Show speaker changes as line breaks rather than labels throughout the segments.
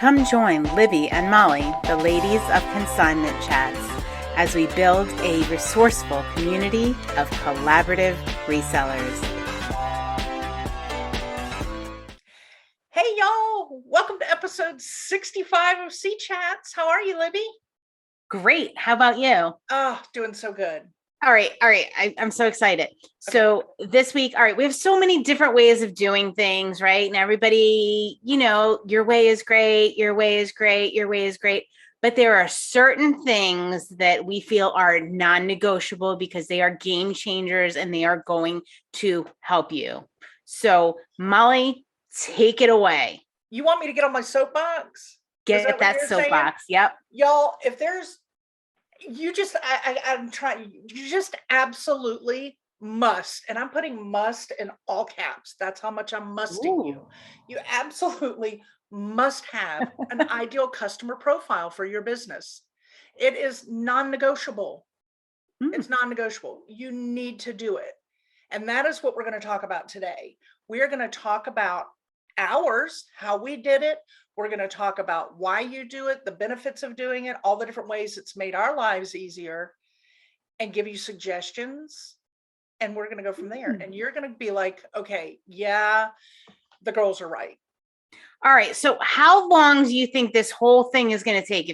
Come join Libby and Molly, the ladies of Consignment Chats, as we build a resourceful community of collaborative resellers.
Hey y'all, welcome to episode 65 of C Chats. How are you, Libby?
Great. How about you?
Oh, doing so good.
All right. I'm so excited. Okay. So this week, we have so many different ways of doing things, right? And everybody, your way is great. Your way is great. Your way is great. But there are certain things that we feel are non-negotiable because they are game changers and they are going to help you. So Molly, take it away.
You want me to get on my soapbox?
Get that soapbox. Yep.
Y'all, if there's, you just absolutely must, and I'm putting must in all caps. That's how much I'm musting you. You absolutely must have an ideal customer profile for your business. It is non-negotiable. It's non-negotiable. You need to do it. And that is what we're going to talk about today. We are going to talk about ours, how we did it. We're going to talk about why you do it, the benefits of doing it, all the different ways it's made our lives easier, and give you suggestions. And we're going to go from there. And you're going to be like, okay, yeah, the girls are right.
All right. So how long do you think this whole thing is going to take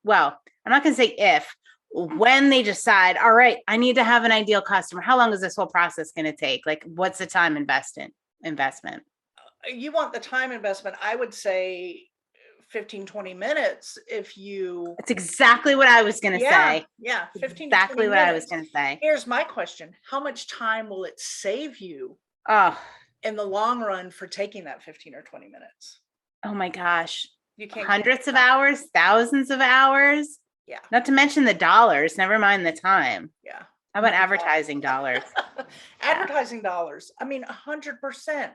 well, I'm not going to say when they decide, all right, I need to have an ideal customer. How long is this whole process going to take? Like, what's the time investment?
You want the time investment, I would say 15, 20 minutes
That's exactly what I was going to say.
Yeah, 15
exactly what I was going to say.
Here's my question. How much time will it save you in the long run for taking that 15 or 20 minutes?
Oh my gosh.
You can't.
Hundreds of hours, thousands of hours.
Yeah.
Not to mention the dollars, never mind the time.
Yeah.
How about advertising dollars?
Advertising dollars. I mean, 100%.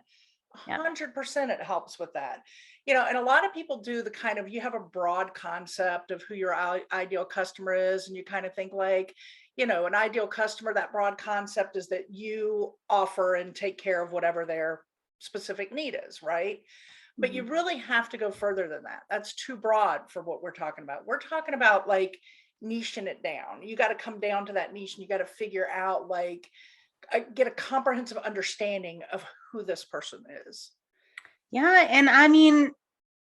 100% it helps with that. And a lot of people do the kind of, you have a broad concept of who your ideal customer is. And you kind of think like, an ideal customer, that broad concept is that you offer and take care of whatever their specific need is, right? But you really have to go further than that. That's too broad for what we're talking about. We're talking about like niching it down. You got to come down to that niche and you got to figure out get a comprehensive understanding of who this person is.
Yeah. And I mean,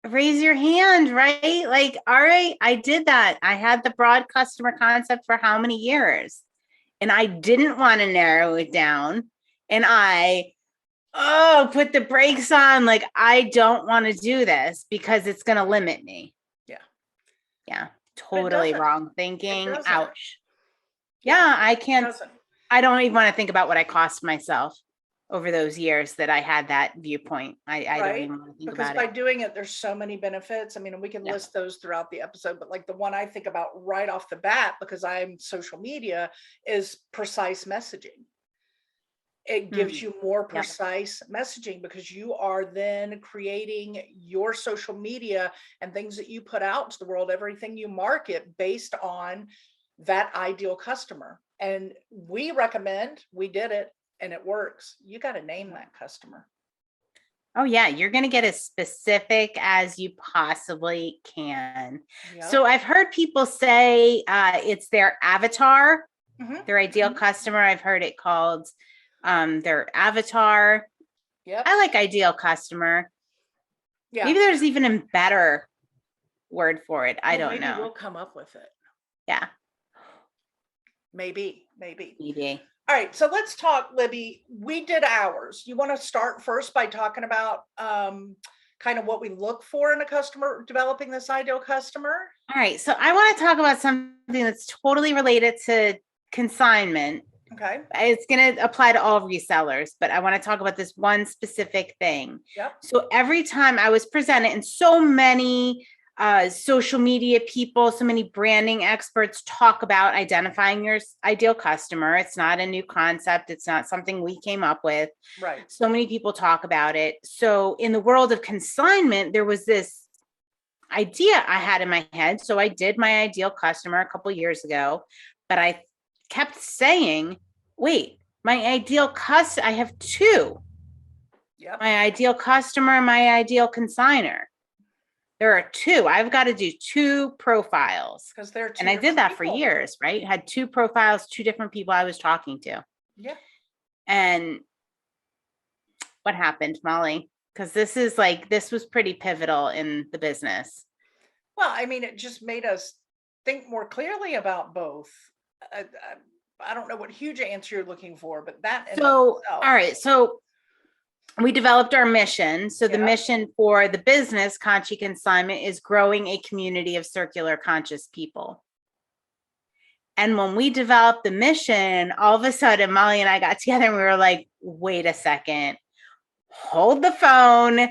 raise your hand, right? Like, all right, I did that. I had the broad customer concept for how many years? And I didn't want to narrow it down. And I put the brakes on. Like, I don't want to do this because it's going to limit me. Yeah. Yeah. Totally wrong thinking. Ouch. Yeah. I can't. I don't even want to think about what I cost myself over those years that I had that viewpoint. I don't even want to think about it.
Because by doing it, there's so many benefits. I mean, we can list those throughout the episode, but like the one I think about right off the bat, because I'm social media, is precise messaging. It gives you more precise messaging because you are then creating your social media and things that you put out to the world, everything you market based on that ideal customer. And we recommend, we did it and it works. You got to name that customer.
Oh yeah. You're going to get as specific as you possibly can. Yep. So I've heard people say it's their avatar, their ideal customer. I've heard it called their avatar. Yeah. I like ideal customer. Yeah. Maybe there's even a better word for it. I don't know.
We'll come up with it.
Yeah.
Maybe. All right. So let's talk, Libby. We did ours. You want to start first by talking about kind of what we look for in a customer, developing this ideal customer?
All right. So I want to talk about something that's totally related to consignment.
Okay.
It's going to apply to all resellers, but I want to talk about this one specific thing.
Yep.
So every time I was presented, and so many social media people, so many branding experts talk about identifying your ideal customer. It's not a new concept. It's not something we came up with.
Right.
So many people talk about it. So in the world of consignment, there was this idea I had in my head. So I did my ideal customer a couple of years ago, but I kept saying, wait, my ideal customer, I have two.
Yep.
My ideal customer, my ideal consignor. There are two. I've got to do two profiles.
Because there are two
And I did
different
that for
people.
years, right? Had two profiles, two different people I was talking to.
Yeah.
And what happened, Molly? Because this was pretty pivotal in the business.
Well, I mean, it just made us think more clearly about both. I don't know what huge answer you're looking for, but that in
So,
itself.
all right. So we developed our mission. So the
Yeah.
mission for the business, Conchi Consignment, is growing a community of circular conscious people. And when we developed the mission, all of a sudden, Molly and I got together and we were like, wait a second, hold the phone.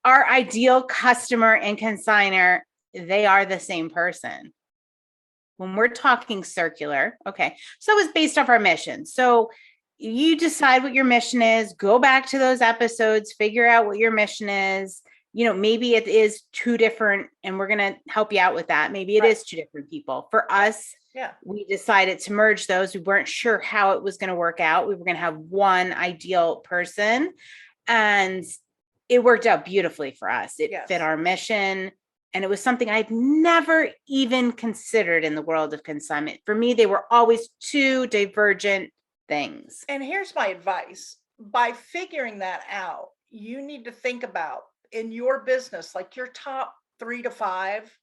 Our ideal customer and consignor, they are the same person. When we're talking circular, okay, so it's based off our mission. So you decide what your mission is, go back to those episodes, figure out what your mission is. Maybe it is two different, and we're going to help you out with that. Maybe it is two different people. For us, we decided to merge those. We weren't sure how it was going to work out. We were going to have one ideal person, and it worked out beautifully for us. It fit our mission. And it was something I'd never even considered in the world of consignment. For me, they were always two divergent things.
And here's my advice. By figuring that out, you need to think about in your business, like your top 3 to 5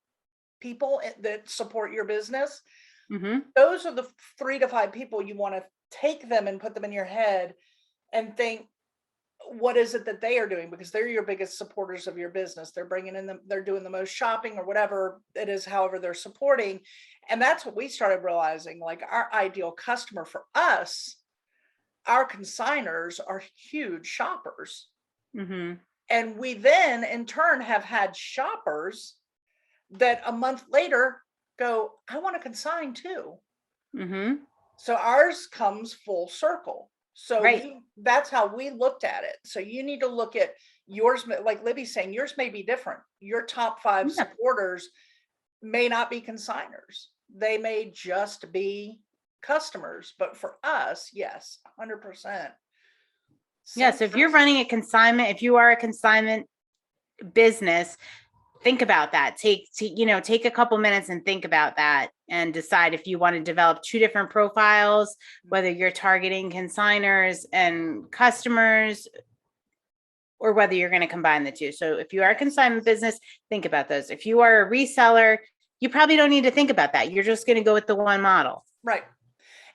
people that support your business.
Mm-hmm.
Those are the 3 to 5 people you want to take them and put them in your head and think, what is it that they are doing? Because they're your biggest supporters of your business. They're bringing in them, they're doing the most shopping or whatever it is, however they're supporting. And that's what we started realizing, like our ideal customer for us, our consignors are huge shoppers.
Mm-hmm.
And we then in turn have had shoppers that a month later go, I want to consign too.
Mm-hmm.
So ours comes full circle. So that's how we looked at it. So you need to look at yours, like Libby's saying, yours may be different. Your top 5 supporters may not be consignors. They may just be customers. But for us, yes, 100%.
Yeah. So if you're running a consignment, if you are a consignment business, think about that. Take a couple minutes and think about that and decide if you want to develop two different profiles, whether you're targeting consignors and customers or whether you're going to combine the two. So if you are a consignment business, think about those. If you are a reseller, you probably don't need to think about that. You're just going to go with the one model.
Right.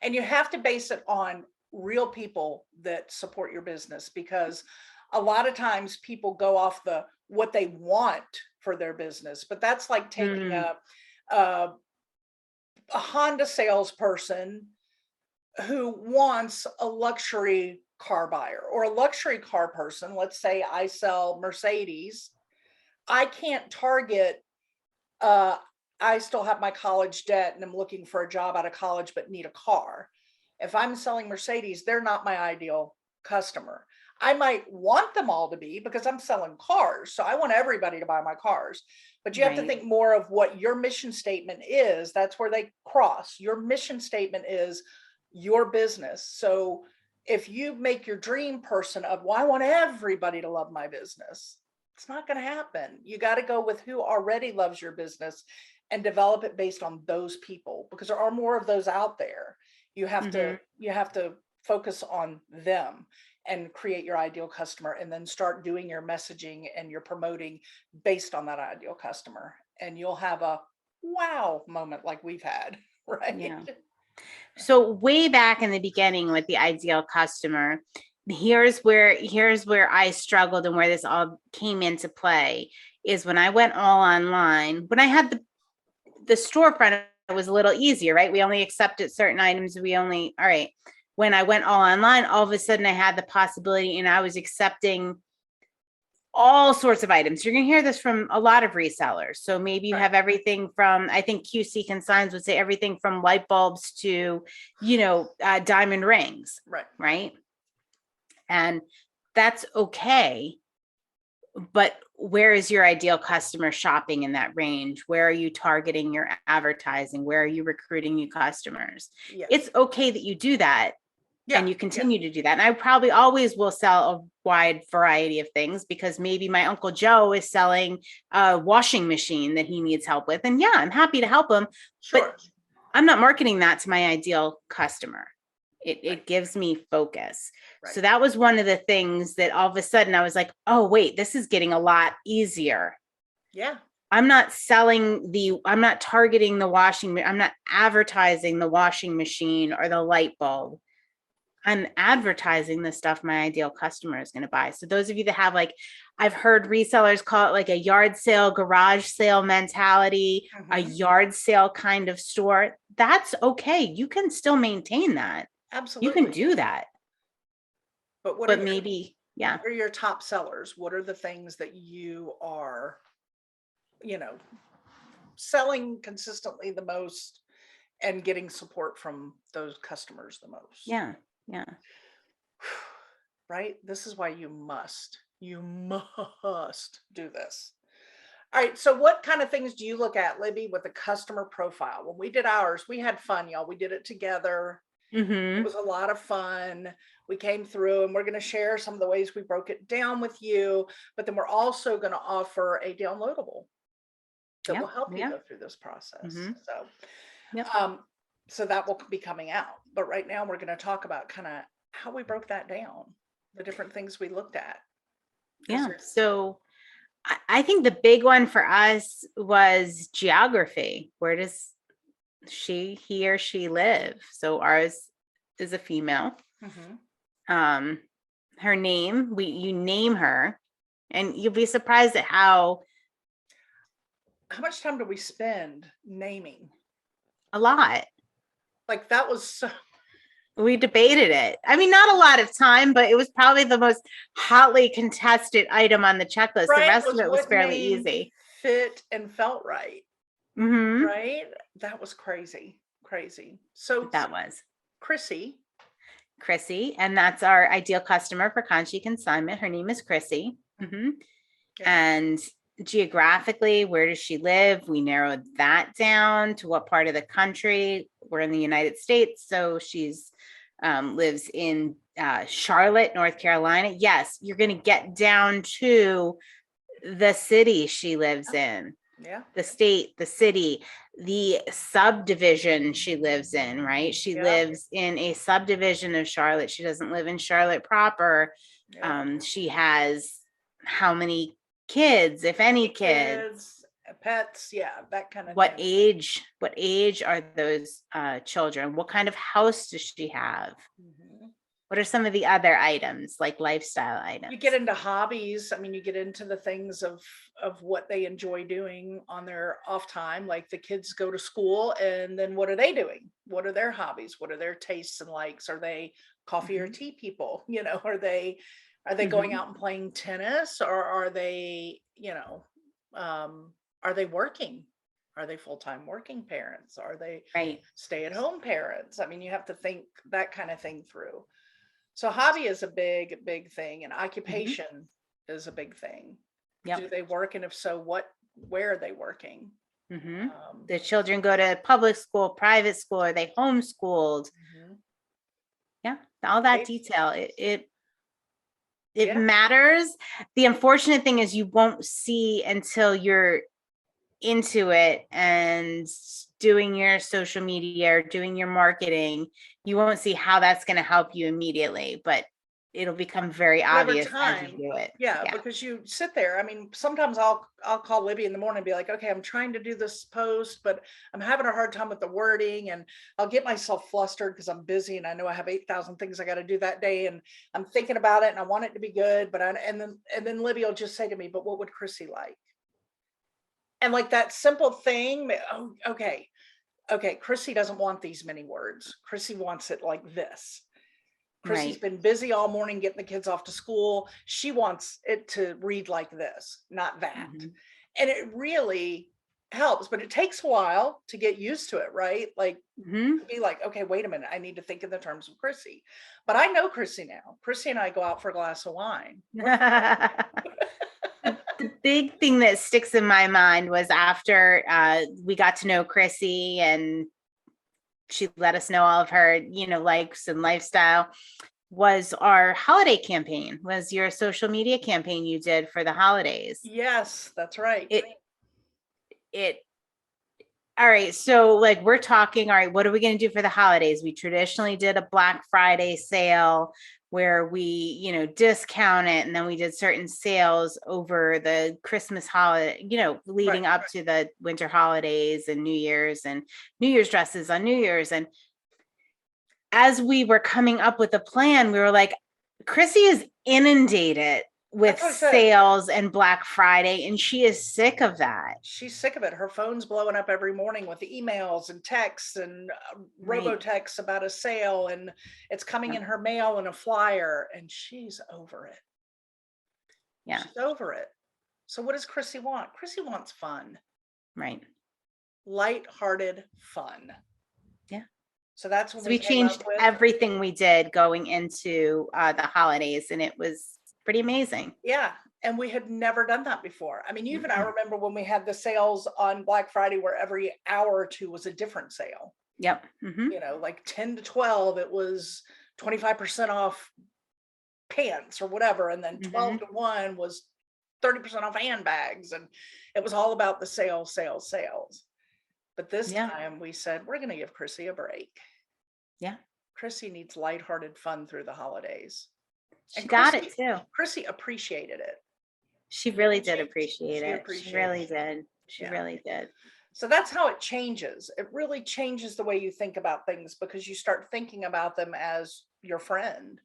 And you have to base it on real people that support your business, because a lot of times people go off what they want for their business, but that's like taking a Honda salesperson who wants a luxury car buyer or a luxury car person. Let's say I sell Mercedes. I can't target, I still have my college debt and I'm looking for a job out of college, but need a car. If I'm selling Mercedes, they're not my ideal customer. I might want them all to be, because I'm selling cars. So I want everybody to buy my cars, but you have to think more of what your mission statement is. That's where they cross. Your mission statement is your business. So if you make your dream person of, well, I want everybody to love my business, it's not going to happen. You got to go with who already loves your business and develop it based on those people, because there are more of those out there. You have to focus on them and create your ideal customer, and then start doing your messaging and your promoting based on that ideal customer. And you'll have a wow moment like we've had, right?
Yeah. So way back in the beginning with the ideal customer, here's where I struggled and where this all came into play is when I went all online. When I had the storefront, it was a little easier, right? We only accepted certain items. All right. When I went all online, all of a sudden I had the possibility, and I was accepting all sorts of items. You're going to hear this from a lot of resellers. So maybe you have everything from, I think QC Consigns would say everything from light bulbs to, diamond rings. Right. And that's okay. But where is your ideal customer shopping in that range? Where are you targeting your advertising? Where are you recruiting new customers? Yes. It's okay that you do that, and you continue to do that. And I probably always will sell a wide variety of things because maybe my Uncle Joe is selling a washing machine that he needs help with. And yeah, I'm happy to help him, but I'm not marketing that to my ideal customer. It gives me focus. Right. So that was one of the things that all of a sudden I was like, oh, wait, this is getting a lot easier.
Yeah.
I'm not targeting the I'm not advertising the washing machine or the light bulb. I'm advertising the stuff my ideal customer is going to buy. So those of you that have I've heard resellers call it like a yard sale, garage sale mentality, a yard sale kind of store. That's okay. You can still maintain that.
Absolutely.
You can do that.
But what are your top sellers? What are the things that you are, selling consistently the most and getting support from those customers the most?
Yeah.
Right? This is why you must do this. All right. So what kind of things do you look at, Libby, with a customer profile? When we did ours, we had fun, y'all. We did it together. It was a lot of fun. We came through and we're going to share some of the ways we broke it down with you, but then we're also going to offer a downloadable that will help you go through this process. So that will be coming out. But right now we're going to talk about kind of how we broke that down, the different things we looked at.
Yeah. So I think the big one for us was geography. Where does he or she live? So ours is a female. Her name, you name her, and you'll be surprised at how
much time do we spend naming?
A lot.
Like that was so.
We debated it. I mean, not a lot of time, but it was probably the most hotly contested item on the checklist. The rest of it was fairly easy.
Fit and felt right. Right? That was crazy. So
that was
Chrissy,
and that's our ideal customer for Consignment. Her name is Chrissy. And geographically, where does she live? We narrowed that down to what part of the country. We're in the United States, so she's lives in Charlotte, North Carolina. Yes, you're going to get down to the city she lives in.
Yeah.
The state, the city, the subdivision she lives in, right? She lives in a subdivision of Charlotte. She doesn't live in Charlotte proper. She has how many kids, if any kids,
pets, that kind of
what
thing.
What age are those children? What kind of house does she have? What are some of the other items, like lifestyle items?
You get into hobbies. I mean, you get into the things of what they enjoy doing on their off time. Like the kids go to school, and then what are they doing? What are their hobbies? What are their tastes and likes? Are they coffee or tea people? Are they going out and playing tennis, or are they, are they working? Are they full-time working parents? Are they stay-at-home parents? I mean, you have to think that kind of thing through. So hobby is a big, big thing, and occupation is a big thing. Do they work? And if so, where are they working?
The children go to public school, private school, are they homeschooled? All that detail. It matters. The unfortunate thing is you won't see until you're into it and doing your social media or doing your marketing. You won't see how that's going to help you immediately, but it'll become very obvious as you do it.
Because you sit there. I mean, sometimes I'll call Libby in the morning and be like, okay, I'm trying to do this post, but I'm having a hard time with the wording, and I'll get myself flustered because I'm busy and I know I have 8,000 things I got to do that day, and I'm thinking about it and I want it to be good, but and then Libby will just say to me, but what would Chrissy like? And like that simple thing, oh, okay, Chrissy doesn't want these many words. Chrissy wants it like this. Chrissy's been busy all morning getting the kids off to school. She wants it to read like this, not that. And it really helps, but it takes a while to get used to it, right? Like to be like, okay, wait a minute, I need to think in the terms of Chrissy. But I know Chrissy now. Chrissy and I go out for a glass of wine.
The big thing that sticks in my mind was after we got to know Chrissy and she let us know all of her, likes and lifestyle, was our holiday campaign, was your social media campaign you did for the holidays.
Yes, that's right.
It all right, so like we're talking, all right, what are we going to do for the holidays? We traditionally did a Black Friday sale where we, discount it, and then we did certain sales over the Christmas holiday, leading up to the winter holidays and New Year's dresses on New Year's. And as we were coming up with a plan, we were like, Chrissy is inundated with sales and Black Friday, and she is sick of that.
She's sick of it. Her phone's blowing up every morning with emails and texts and robo-texts about a sale, and it's coming in her mail and a flyer, and she's over it.
Yeah.
She's over it. So what does Chrissy want? Chrissy wants fun.
Right.
Light-hearted fun.
Yeah.
So that's when
we changed everything we did going into the holidays, and it was pretty amazing.
Yeah. And we had never done that before. I mean, even I remember when we had the sales on Black Friday where every hour or two was a different sale.
Yep.
Like 10 to 12, it was 25% off pants or whatever. And then 12 to 1 was 30% off handbags. And it was all about the sales. But this time we said, we're going to give Chrissy a break.
Yeah.
Chrissy needs lighthearted fun through the holidays.
She got it too.
Chrissy appreciated it.
She really did appreciate it. She really did. She really did.
So that's how it changes. It really changes the way you think about things, because you start thinking about them as your friend.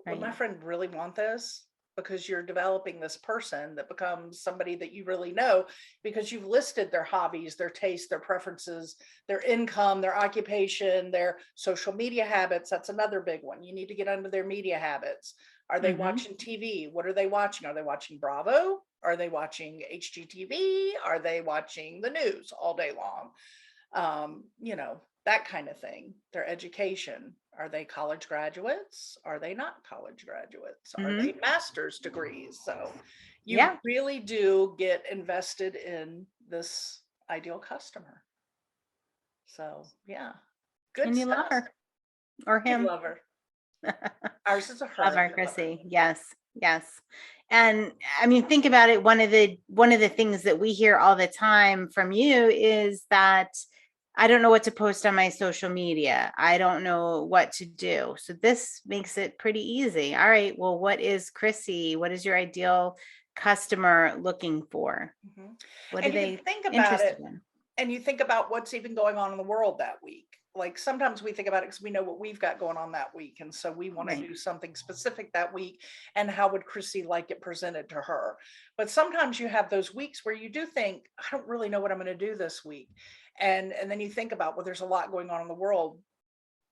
Would my friend really want this? Because you're developing this person that becomes somebody that you really know, because you've listed their hobbies, their tastes, their preferences, their income, their occupation, their social media habits. That's another big one. You need to get under their media habits. Are they watching TV? What are they watching? Are they watching Bravo? Are they watching HGTV? Are they watching the news all day long? That kind of thing. Their education. Are they college graduates? Are they not college graduates? Are they master's degrees? So you really do get invested in this ideal customer. So good.
And you love her or him.
You love her. Ours is a her.
Love her, Chrissy. Yes. And I mean, think about it. One of the things that we hear all the time from you is that I don't know what to post on my social media. I don't know what to do. So this makes it pretty easy. All right. Well, what is Chrissy? What is your ideal customer looking for? What do they think about it?
And you think about what's even going on in the world that week. Like sometimes we think about it because we know what we've got going on that week. And so we want to do something specific that week. And how would Chrissy like it presented to her? But sometimes you have those weeks where you do think, I don't really know what I'm going to do this week. And then you think about, well, there's a lot going on in the world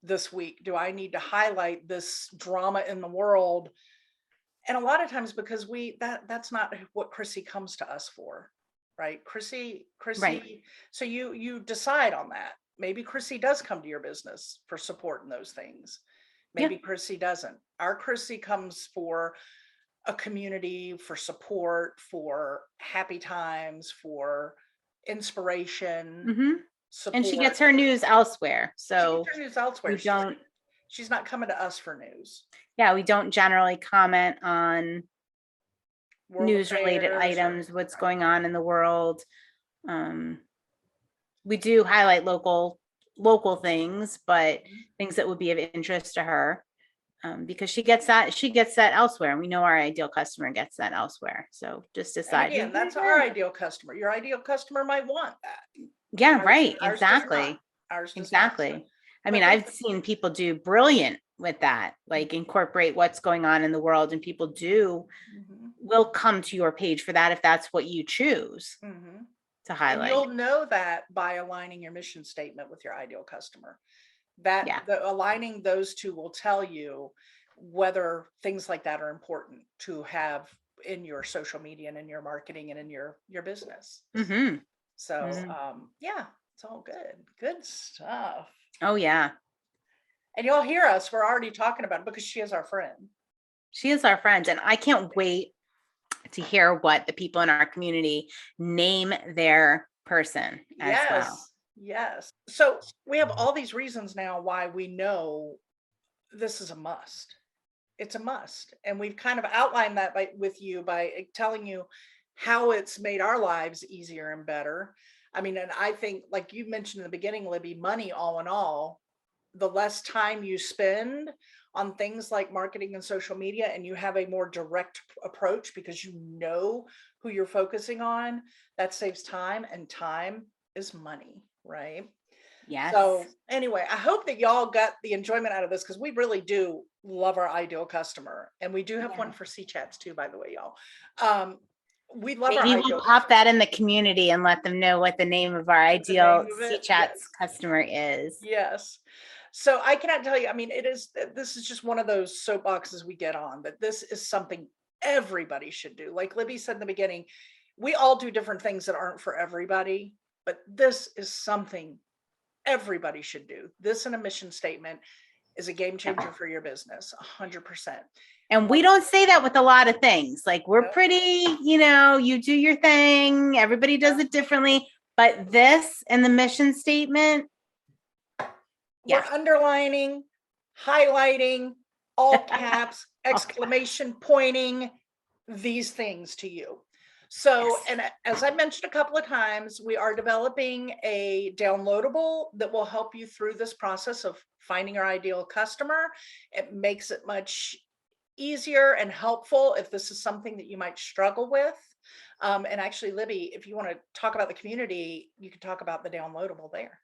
this week. Do I need to highlight this drama in the world? And a lot of times, because that's not what Chrissy comes to us for, right? Chrissy. So you decide on that. Maybe Chrissy does come to your business for support in those things. Maybe Chrissy doesn't. Our Chrissy comes for a community, for support, for happy times, for inspiration, support.
And she gets her news elsewhere. So
she's not coming to us for news.
Yeah, we don't generally comment on news related items, what's going on in the world. We do highlight local things, but things that would be of interest to her. Because she gets that elsewhere. We know our ideal customer gets that elsewhere. So just decide.
And again, that's our ideal customer. Your ideal customer might want that.
Yeah, right. Exactly. Exactly. I mean, I've seen people do brilliant with that, like incorporate what's going on in the world, and people will come to your page for that if that's what you choose to highlight.
And you'll know that by aligning your mission statement with your ideal customer. Aligning those two will tell you whether things like that are important to have in your social media and in your marketing and in your business. So it's all good stuff.
Oh yeah.
And you'll hear us, we're already talking about it because she is our friend.
And I can't wait to hear what the people in our community name their person as well.
Yes. So we have all these reasons now why we know this is a must. It's a must. And we've kind of outlined that with you by telling you how it's made our lives easier and better. I mean, and I think, like you mentioned in the beginning, Libby, money all in all, the less time you spend on things like marketing and social media, and you have a more direct approach because you know who you're focusing on, that saves time, and time is money, right? So
Yes.
anyway, I hope that y'all got the enjoyment out of this because we really do love our ideal customer. And we do have
Yeah.
one for C chats too, by the way, y'all. We love our
Maybe we'll
ideal
pop that in the community and let them know what the name of our
the name
ideal
of
C
it.
Chats
Yes.
customer is.
Yes. So I cannot tell you, I mean, this is just one of those soapboxes we get on, that this is something everybody should do. Like Libby said in the beginning, we all do different things that aren't for everybody, but this is something everybody should do. This and a mission statement is a game changer for your business, 100%.
And we don't say that with a lot of things. Like we're pretty, you do your thing, everybody does it differently. But this and the mission statement,
we're underlining, highlighting, all caps, exclamation pointing these things to you. So, and as I mentioned a couple of times, we are developing a downloadable that will help you through this process of finding your ideal customer. It makes it much easier and helpful if this is something that you might struggle with. And actually, Libby, if you want to talk about the community, you can talk about the downloadable there.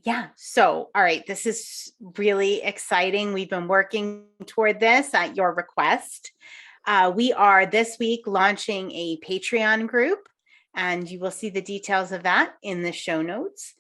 Yeah. So, all right, this is really exciting. We've been working toward this at your request. We are this week launching a Patreon group, and you will see the details of that in the show notes.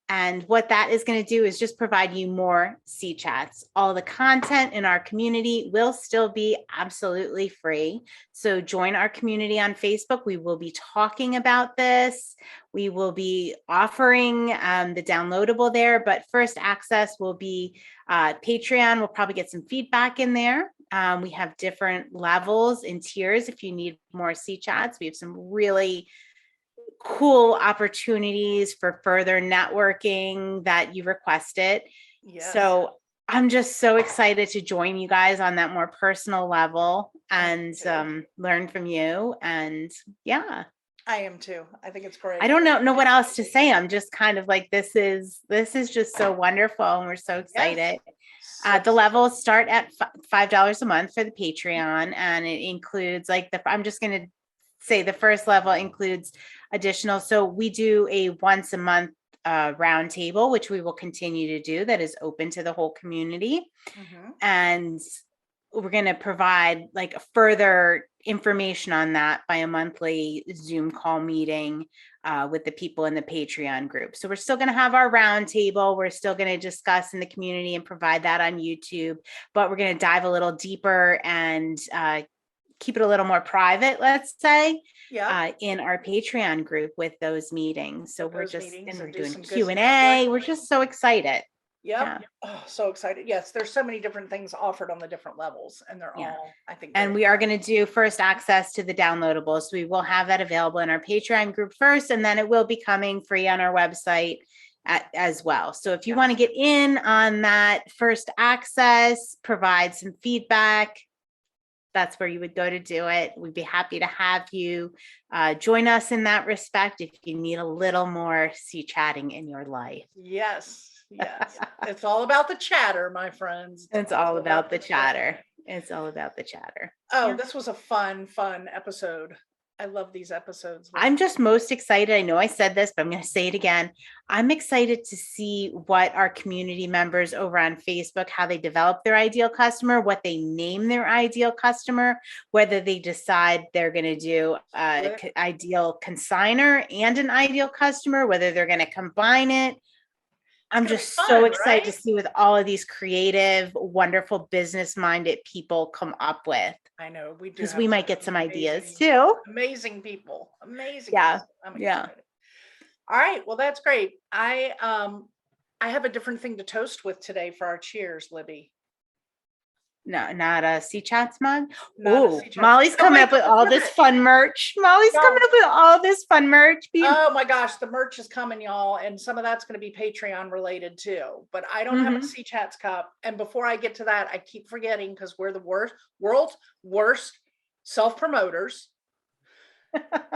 And what that is going to do is just provide you more C chats. All the content in our community will still be absolutely free. So join our community on Facebook. We will be talking about this. We will be offering the downloadable there, but first access will be Patreon. We'll probably get some feedback in there. We have different levels and tiers if you need more C chats. We have some really cool opportunities for further networking that you requested.
Yes.
So I'm just so excited to join you guys on that more personal level and learn from you. And yeah.
I am too. I think it's great.
I don't know what else to say. I'm just kind of like, this is just so wonderful. And we're so excited. Yes. The levels start at $5 a month for the Patreon. And it includes I'm just going to say the first level includes additional. So we do a once a month round table, which we will continue to do, that is open to the whole community. Mm-hmm. And we're going to provide further information on that by a monthly Zoom call meeting with the people in the Patreon group. So we're still going to have our round table. We're still going to discuss in the community and provide that on YouTube, but we're going to dive a little deeper and keep it a little more private, let's say, in our Patreon group with those meetings. So we're just we're doing Q&A. We're just so excited.
Yeah. Oh, so excited. Yes, there's so many different things offered on the different levels, and they're all, I think.
And we are going to do first access to the downloadables. So we will have that available in our Patreon group first, and then it will be coming free on our website as well. So if you want to get in on that first access, provide some feedback, that's where you would go to do it. We'd be happy to have you join us in that respect if you need a little more C chatting in your life.
Yes. Yes. It's all about the chatter, my friends.
It's all about the chatter. It's all about the chatter.
Oh, this was a fun episode. I love these episodes.
I'm just most excited. I know I said this, but I'm going to say it again. I'm excited to see what our community members over on Facebook, how they develop their ideal customer, what they name their ideal customer, whether they decide they're going to do ideal consignor and an ideal customer, whether they're going to combine it. I'm just so excited to see what all of these creative, wonderful, business-minded people come up with.
I know we do,
because we might get some ideas too.
Amazing people, amazing.
Yeah,
I'm excited. All right, well, that's great. I have a different thing to toast with today for our cheers, Libby.
No, not a C Chats mug.
Not a
Oh,
C Chats.
Molly's coming up with all this fun merch. Molly's coming up with all this fun merch.
Oh my gosh, the merch is coming, y'all. And some of that's going to be Patreon related too. But I don't have a C Chats cup. And before I get to that, I keep forgetting because we're the world's worst self-promoters.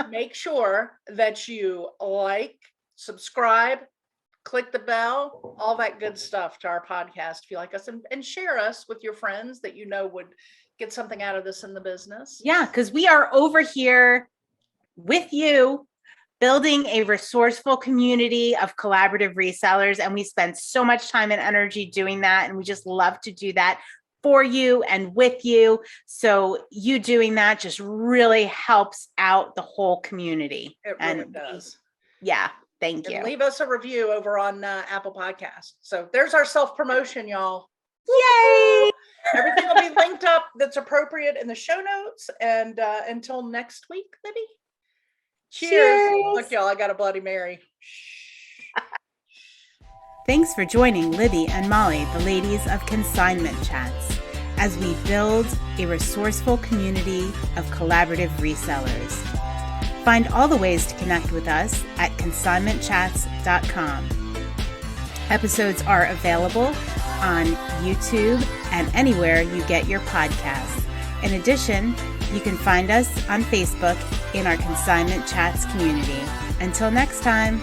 Make sure that you like, subscribe, click the bell, all that good stuff to our podcast if you like us, and share us with your friends that you know would get something out of this in the business.
Yeah, because we are over here with you building a resourceful community of collaborative resellers. And we spend so much time and energy doing that. And we just love to do that for you and with you. So you doing that just really helps out the whole community.
It really does.
Yeah. Thank you.
And leave us a review over on Apple Podcasts. So there's our self-promotion, y'all.
Yay!
Everything will be linked up that's appropriate in the show notes. And until next week, Libby. Cheers. Look, y'all, I got a Bloody Mary.
Thanks for joining Libby and Molly, the ladies of Consignment Chats, as we build a resourceful community of collaborative resellers. Find all the ways to connect with us at consignmentchats.com. Episodes are available on YouTube and anywhere you get your podcasts. In addition, you can find us on Facebook in our Consignment Chats community. Until next time.